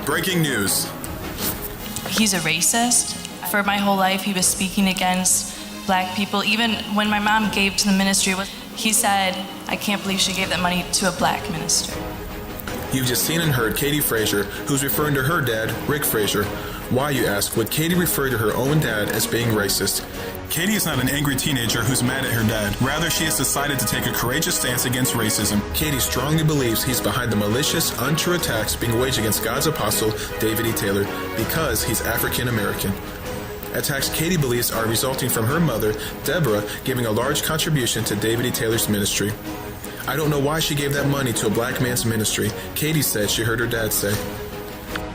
Breaking news. He's a racist. For my whole life, he was speaking against black people. Even when my mom gave to the ministry, he said, I can't believe she gave that money to a black minister. You've just seen and heard Katie Frazier, who's referring to her dad, Rick Frazier. Why, you ask, would Katie refer to her own dad as being racist? Katie is not an angry teenager who's mad at her dad. Rather, she has decided to take a courageous stance against racism. Katie strongly believes he's behind the malicious, untrue attacks being waged against God's apostle, David E. Taylor, because he's African American. Attacks Katie believes are resulting from her mother, Deborah, giving a large contribution to David E. Taylor's ministry. I don't know why she gave that money to a black man's ministry, Katie said she heard her dad say.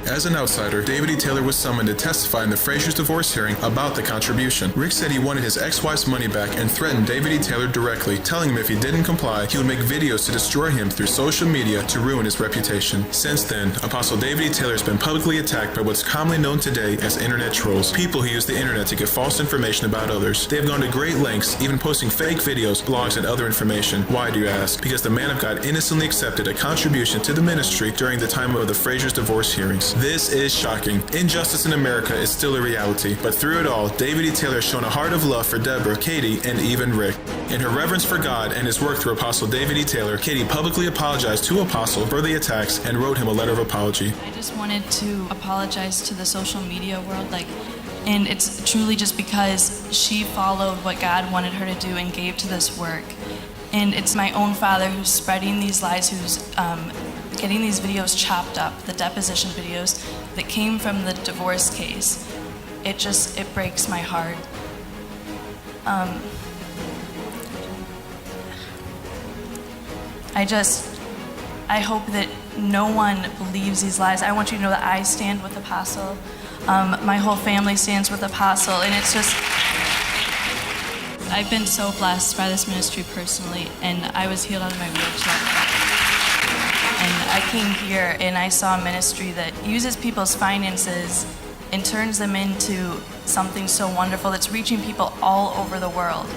As an outsider, David E. Taylor was summoned to testify in the Frazier's divorce hearing about the contribution. Rick said he wanted his ex-wife's money back and threatened David E. Taylor directly, telling him if he didn't comply, he would make videos to destroy him through social media to ruin his reputation. Since then, Apostle David E. Taylor has been publicly attacked by what's commonly known today as internet trolls, people who use the internet to get false information about others. They have gone to great lengths, even posting fake videos, blogs, and other information. Why, do you ask? Because the man of God innocently accepted a contribution to the ministry during the time of the Frazier's divorce hearings. This is shocking. Injustice in America is still a reality, but through it all, David E. Taylor has shown a heart of love for Deborah, Katie, and even Rick. In her reverence for God and his work through Apostle David E. Taylor, Katie publicly apologized to Apostle for the attacks and wrote him a letter of apology. I just wanted to apologize to the social media world, and it's truly just because she followed what God wanted her to do and gave to this work. And it's my own father who's spreading these lies, who's getting these videos chopped up, the deposition videos that came from the divorce case. It breaks my heart. I hope that no one believes these lies. I want you to know that I stand with Apostle. My whole family stands with Apostle, and it's just, I've been so blessed by this ministry personally, and I was healed out of my wheelchair. And I came here and I saw a ministry that uses people's finances and turns them into something so wonderful that's reaching people all over the world.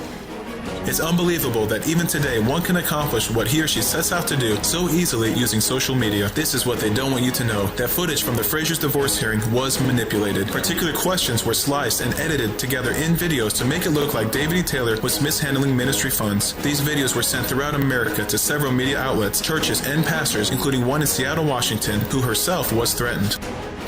It's unbelievable that even today one can accomplish what he or she sets out to do so easily using social media. This is what they don't want you to know. That footage from the Frazier's divorce hearing was manipulated. Particular questions were sliced and edited together in videos to make it look like David E. Taylor was mishandling ministry funds. These videos were sent throughout America to several media outlets, churches, and pastors, including one in Seattle, Washington, who herself was threatened.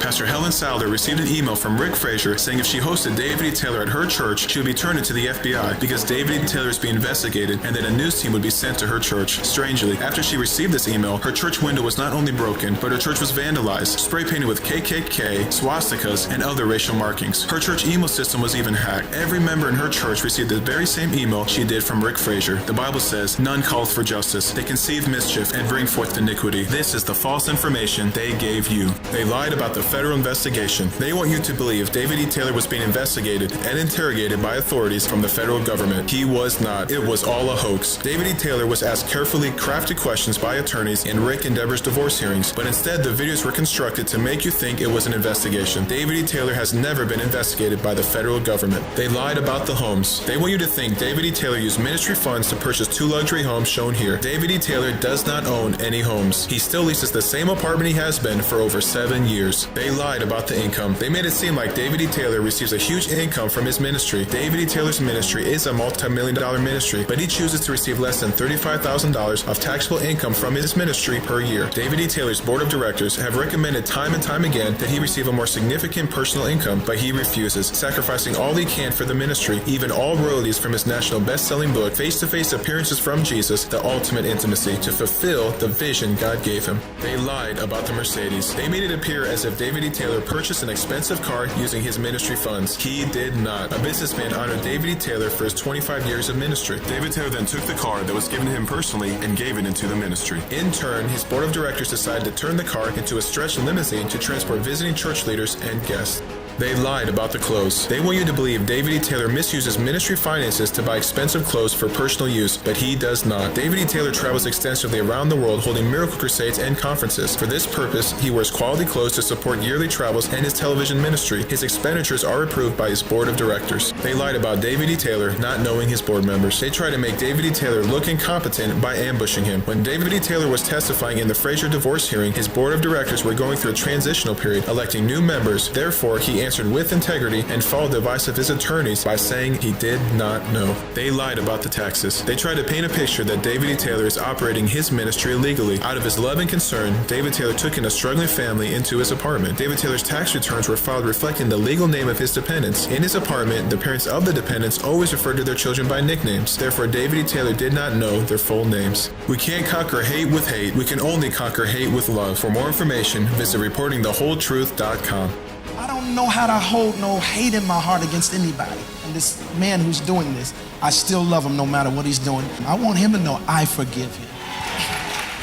Pastor Helen Salder received an email from Rick Frazier saying if she hosted David E. Taylor at her church, she would be turned into the FBI because David E. Taylor is being investigated, and that a news team would be sent to her church. Strangely, after she received this email, her church window was not only broken, but her church was vandalized, spray painted with KKK, swastikas, and other racial markings. Her church email system was even hacked. Every member in her church received the very same email she did from Rick Frazier. The Bible says, none called for justice. They conceive mischief and bring forth iniquity. This is the false information they gave you. They lied about the federal investigation. They want you to believe David E. Taylor was being investigated and interrogated by authorities from the federal government. He was not. It was all a hoax. David E. Taylor was asked carefully crafted questions by attorneys in Rick and Deborah's divorce hearings, but instead the videos were constructed to make you think it was an investigation. David E. Taylor has never been investigated by the federal government. They lied about the homes. They want you to think David E. Taylor used ministry funds to purchase 2 luxury homes shown here. David E. Taylor does not own any homes. He still leases the same apartment he has been for over 7 years. They lied about the income. They made it seem like David E. Taylor receives a huge income from his ministry. David E. Taylor's ministry is a multi-million-dollar ministry, but he chooses to receive less than $35,000 of taxable income from his ministry per year. David E. Taylor's board of directors have recommended time and time again that he receive a more significant personal income, but he refuses, sacrificing all he can for the ministry, even all royalties from his national best-selling book, Face-to-Face Appearances from Jesus, The Ultimate Intimacy, to fulfill the vision God gave him. They lied about the Mercedes. They made it appear as if David E. Taylor purchased an expensive car using his ministry funds. He did not. A businessman honored David E. Taylor for his 25 years of ministry. David Taylor then took the car that was given to him personally and gave it into the ministry. In turn, his board of directors decided to turn the car into a stretch limousine to transport visiting church leaders and guests. They lied about the clothes. They want you to believe David E. Taylor misuses ministry finances to buy expensive clothes for personal use, but he does not. David E. Taylor travels extensively around the world holding miracle crusades and conferences. For this purpose, he wears quality clothes to support yearly travels and his television ministry. His expenditures are approved by his board of directors. They lied about David E. Taylor not knowing his board members. They tried to make David E. Taylor look incompetent by ambushing him. When David E. Taylor was testifying in the Frazier divorce hearing, his board of directors were going through a transitional period, electing new members. Therefore, he answered with integrity and followed the advice of his attorneys by saying he did not know. They lied about the taxes. They tried to paint a picture that David E. Taylor is operating his ministry illegally. Out of his love and concern, David Taylor took in a struggling family into his apartment. David Taylor's tax returns were filed reflecting the legal name of his dependents. In his apartment, the parents of the dependents always referred to their children by nicknames. Therefore, David E. Taylor did not know their full names. We can't conquer hate with hate. We can only conquer hate with love. For more information, visit reportingthewholetruth.com. I don't know how to hold no hate in my heart against anybody. And this man who's doing this, I still love him no matter what he's doing. I want him to know I forgive him.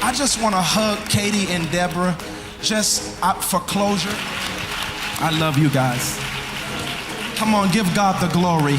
I just want to hug Katie and Deborah just for closure. I love you guys. Come on, give God the glory.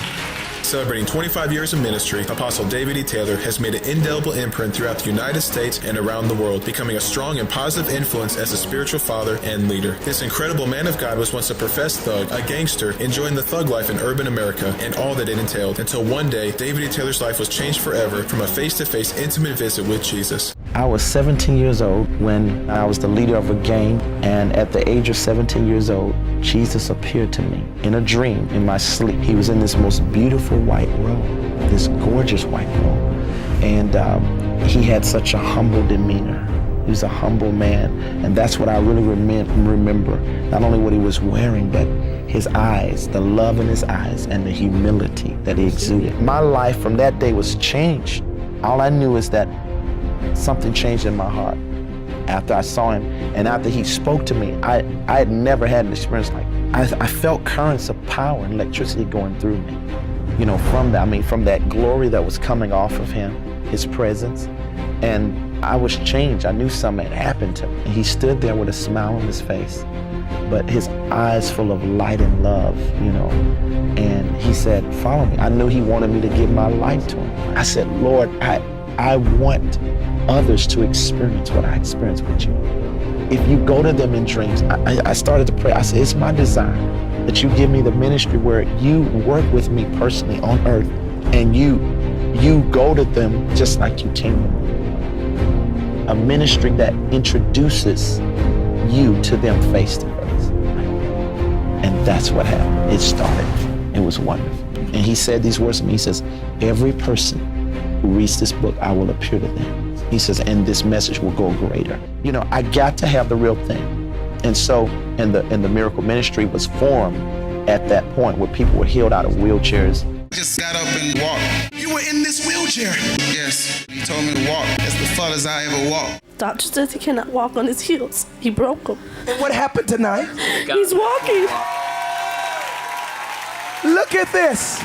Celebrating 25 years of ministry, Apostle David E. Taylor has made an indelible imprint throughout the United States and around the world, becoming a strong and positive influence as a spiritual father and leader. This incredible man of God was once a professed thug, a gangster, enjoying the thug life in urban America and all that it entailed, until one day, David E. Taylor's life was changed forever from a face-to-face intimate visit with Jesus. I was 17 years old when I was the leader of a gang, and at the age of 17 years old, Jesus appeared to me in a dream in my sleep. He was in this most beautiful white robe, this gorgeous white robe, and he had such a humble demeanor. He was a humble man, and that's what I really remember. Not only what he was wearing, but his eyes, the love in his eyes, and the humility that he exuded. My life from that day was changed. All I knew is that something changed in my heart after I saw him, and after he spoke to me. I had never had an experience like that. I felt currents of power and electricity going through me. You know, from that glory that was coming off of him, his presence, and I was changed. I knew something had happened to me. And he stood there with a smile on his face, but his eyes full of light and love, you know, and he said, "Follow me." I knew he wanted me to give my life to him. I said, "Lord, I want others to experience what I experienced with you. If you go to them in dreams," I started to pray. I said, "It's my desire that you give me the ministry where you work with me personally on earth, and you go to them just like you came to me. A ministry that introduces you to them face to face." And that's what happened. It started. It was wonderful. And he said these words to me. He says, "Every person who reads this book, I will appear to them." He says, "And this message will go greater." You know, I got to have the real thing. And so, and the miracle ministry was formed at that point where people were healed out of wheelchairs. I just got up and walked. You were in this wheelchair. Yes, he told me to walk. That's the farthest I ever walked. Doctor says he cannot walk on his heels. He broke them. And what happened tonight? He's walking. Look at this.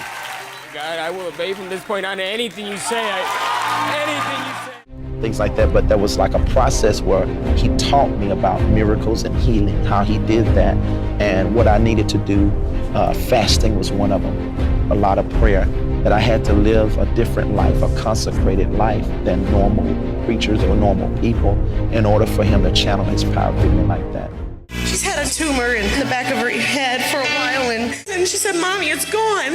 God, I will obey from this point on to anything you say. Anything you say. Things like that, but there was like a process where he taught me about miracles and healing, how he did that, and what I needed to do. Fasting was one of them, a lot of prayer, that I had to live a different life, a consecrated life than normal preachers or normal people in order for him to channel his power through me like that. She's had a tumor in the back of her head for a while, and she said, "Mommy, it's gone."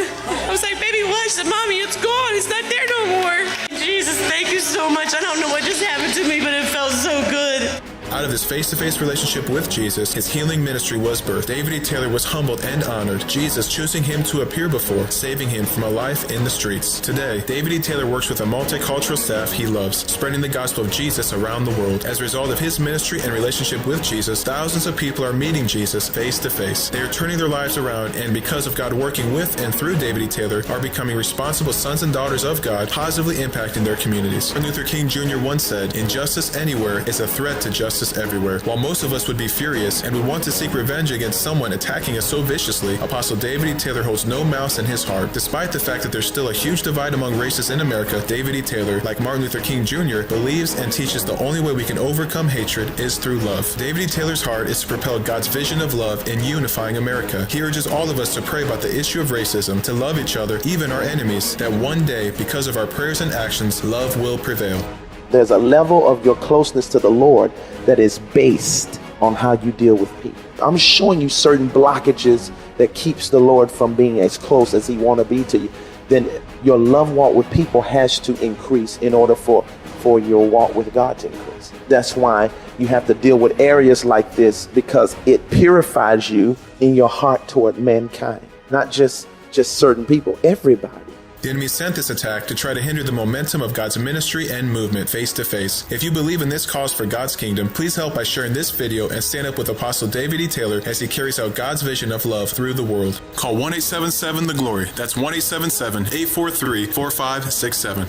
I was like, "Baby, what?" She said, "Mommy, it's gone. It's not there no more." Jesus, thank you so much. I don't know what just happened to me, but it felt so good. Out of his face-to-face relationship with Jesus, his healing ministry was birthed. David E. Taylor was humbled and honored, Jesus choosing him to appear before, saving him from a life in the streets. Today, David E. Taylor works with a multicultural staff he loves, spreading the gospel of Jesus around the world. As a result of his ministry and relationship with Jesus, thousands of people are meeting Jesus face-to-face. They are turning their lives around, and because of God working with and through David E. Taylor, are becoming responsible sons and daughters of God, positively impacting their communities. Martin Luther King Jr. once said, "Injustice anywhere is a threat to justice everywhere." While most of us would be furious and would want to seek revenge against someone attacking us so viciously, Apostle David E. Taylor holds no malice in his heart. Despite the fact that there's still a huge divide among races in America, David E. Taylor, like Martin Luther King Jr., believes and teaches the only way we can overcome hatred is through love. David E. Taylor's heart is to propel God's vision of love in unifying America. He urges all of us to pray about the issue of racism, to love each other, even our enemies, that one day, because of our prayers and actions, love will prevail. There's a level of your closeness to the Lord that is based on how you deal with people. I'm showing you certain blockages that keeps the Lord from being as close as he want to be to you. Then your love walk with people has to increase in order for your walk with God to increase. That's why you have to deal with areas like this, because it purifies you in your heart toward mankind, not just certain people, everybody. The enemy sent this attack to try to hinder the momentum of God's ministry and movement face to face. If you believe in this cause for God's kingdom, please help by sharing this video and stand up with Apostle David E. Taylor as he carries out God's vision of love through the world. Call 1-877-THE-GLORY. That's 1-877-843-4567.